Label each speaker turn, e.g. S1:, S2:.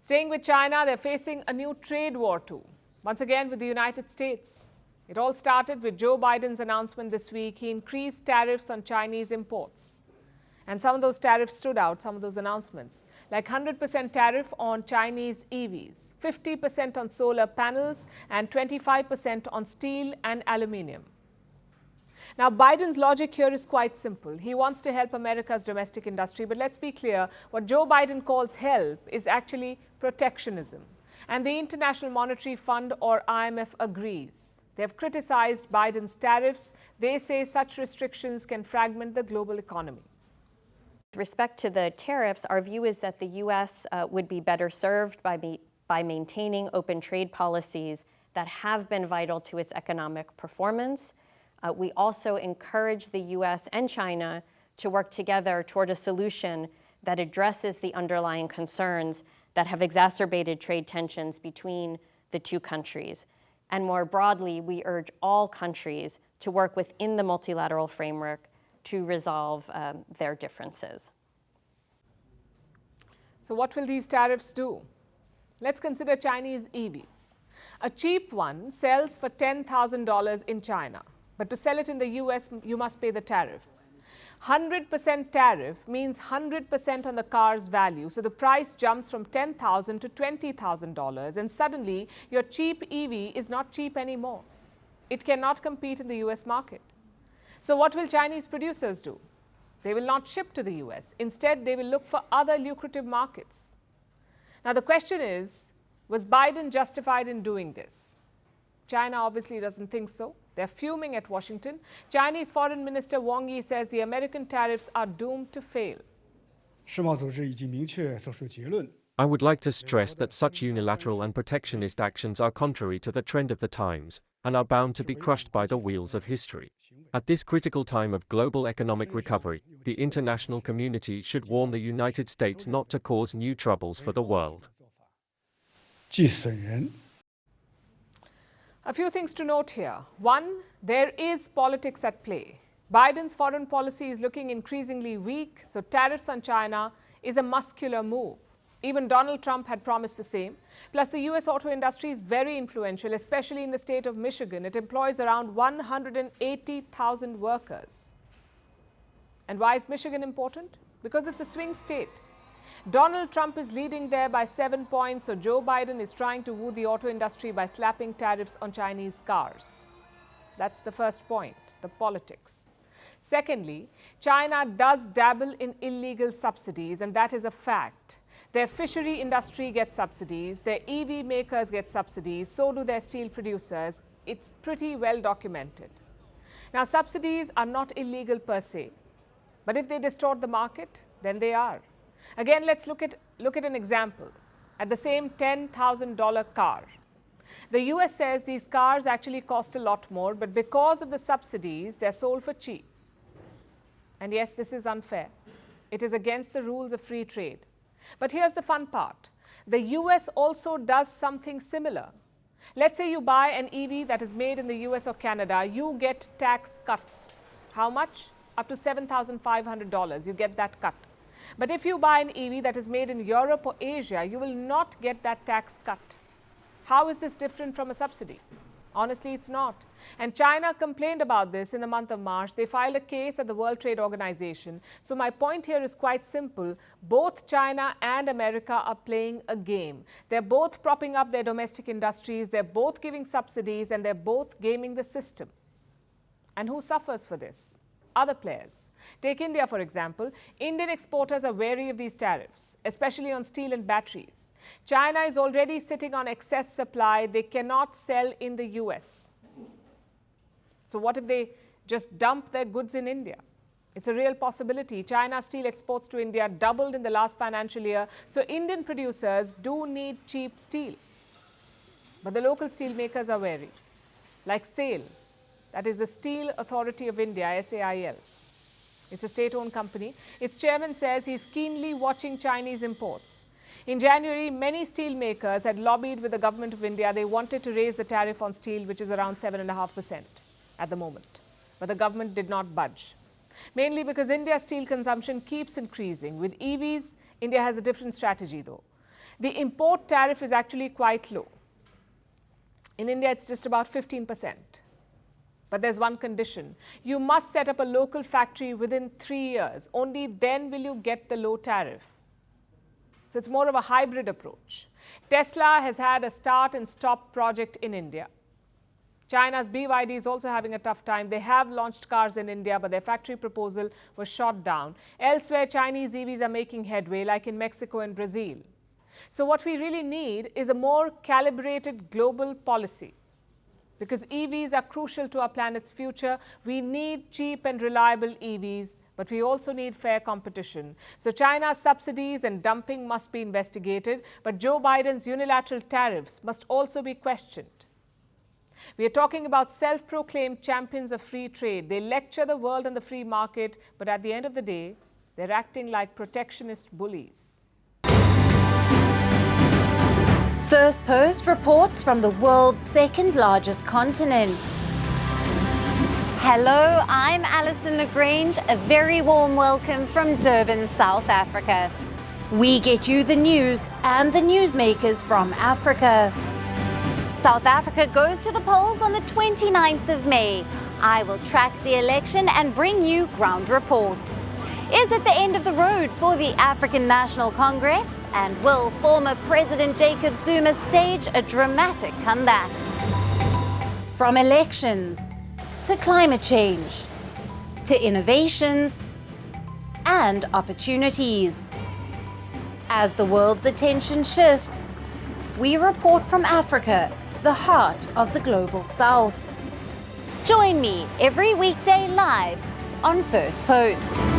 S1: Staying with China, they're facing a new trade war too, once again with the United States. It all started with Joe Biden's announcement this week. He increased tariffs on Chinese imports. And some of those tariffs stood out, some of those announcements, like 100% tariff on Chinese EVs, 50% on solar panels, and 25% on steel and aluminium. Now, Biden's logic here is quite simple. He wants to help America's domestic industry, but let's be clear, what Joe Biden calls help is actually protectionism. And the International Monetary Fund, or IMF, agrees. They have criticized Biden's tariffs. They say such restrictions can fragment the global economy.
S2: With respect to the tariffs, our view is that the U.S. Would be better served by maintaining open trade policies that have been vital to its economic performance. We also encourage the U.S. and China to work together toward a solution that addresses the underlying concerns that have exacerbated trade tensions between the two countries. And more broadly, we urge all countries to work within the multilateral framework to resolve their differences.
S1: So what will these tariffs do? Let's consider Chinese EVs. A cheap one sells for $10,000 in China, but to sell it in the US, you must pay the tariff. 100% tariff means 100% on the car's value. So the price jumps from $10,000 to $20,000, and suddenly your cheap EV is not cheap anymore. It cannot compete in the US market. So what will Chinese producers do? They will not ship to the US. Instead, they will look for other lucrative markets. Now the question is, was Biden justified in doing this? China obviously doesn't think so. They're fuming at Washington. Chinese Foreign Minister Wang Yi says the American tariffs are doomed to fail.
S3: I would like to stress that such unilateral and protectionist actions are contrary to the trend of the times and are bound to be crushed by the wheels of history. At this critical time of global economic recovery, the international community should warn the United States not to cause new troubles for the world.
S1: A few things to note here. One, there is politics at play. Biden's foreign policy is looking increasingly weak, so tariffs on China is a muscular move. Even Donald Trump had promised the same. Plus, the US auto industry is very influential, especially in the state of Michigan. It employs around 180,000 workers. And why is Michigan important? Because it's a swing state. Donald Trump is leading there by 7 points, so Joe Biden is trying to woo the auto industry by slapping tariffs on Chinese cars. That's the first point, the politics. Secondly, China does dabble in illegal subsidies, and that is a fact. Their fishery industry gets subsidies, their EV makers get subsidies, so do their steel producers. It's pretty well documented. Now, subsidies are not illegal per se, but if they distort the market, then they are. Again, let's look at an example. At the same $10,000 car, the US says these cars actually cost a lot more, but because of the subsidies, they're sold for cheap. And yes, this is unfair. It is against the rules of free trade. But here's the fun part. The US also does something similar. Let's say you buy an EV that is made in the US or Canada, you get tax cuts. How much? Up to $7,500, you get that cut. But if you buy an EV that is made in Europe or Asia, you will not get that tax cut. How is this different from a subsidy? Honestly, it's not. And China complained about this in the month of March. They filed a case at the World Trade Organization. So my point here is quite simple. Both China and America are playing a game. They're both propping up their domestic industries. They're both giving subsidies, and they're both gaming the system. And who suffers for this? Other players. Take India, for example. Indian exporters are wary of these tariffs, especially on steel and batteries. China is already sitting on excess supply. They cannot sell in the US. So what if they just dump their goods in India? It's a real possibility. China's steel exports to India doubled in the last financial year. So Indian producers do need cheap steel. But the local steel makers are wary, like SAIL. That is the Steel Authority of India, SAIL. It's a state-owned company. Its chairman says he's keenly watching Chinese imports. In January, many steel makers had lobbied with the government of India. They wanted to raise the tariff on steel, which is around 7.5% at the moment. But the government did not budge. Mainly because India's steel consumption keeps increasing. With EVs, India has a different strategy, though. the import tariff is actually quite low. In India, it's just about 15%. But there's one condition. You must set up a local factory within 3 years. Only then will you get the low tariff. So it's more of a hybrid approach. Tesla has had a start and stop project in India. China's BYD is also having a tough time. They have launched cars in India, but their factory proposal was shot down. Elsewhere, Chinese EVs are making headway, like in Mexico and Brazil. So what we really need is a more calibrated global policy. Because EVs are crucial to our planet's future, we need cheap and reliable EVs, but we also need fair competition. So China's subsidies and dumping must be investigated, but Joe Biden's unilateral tariffs must also be questioned. We are talking about self-proclaimed champions of free trade. They lecture the world on the free market, but at the end of the day, they're acting like protectionist bullies.
S4: Firstpost reports from the world's second largest continent. Hello, I'm Alison Lagrange. A very warm welcome from Durban, South Africa. We get you the news and the newsmakers from Africa. South Africa goes to the polls on the 29th of May. I will track the election and bring you ground reports. Is it the end of the road for the African National Congress? And will former President Jacob Zuma stage a dramatic comeback? From elections to climate change to innovations and opportunities. As the world's attention shifts, we report from Africa, the heart of the global South. Join me every weekday live on Firstpost.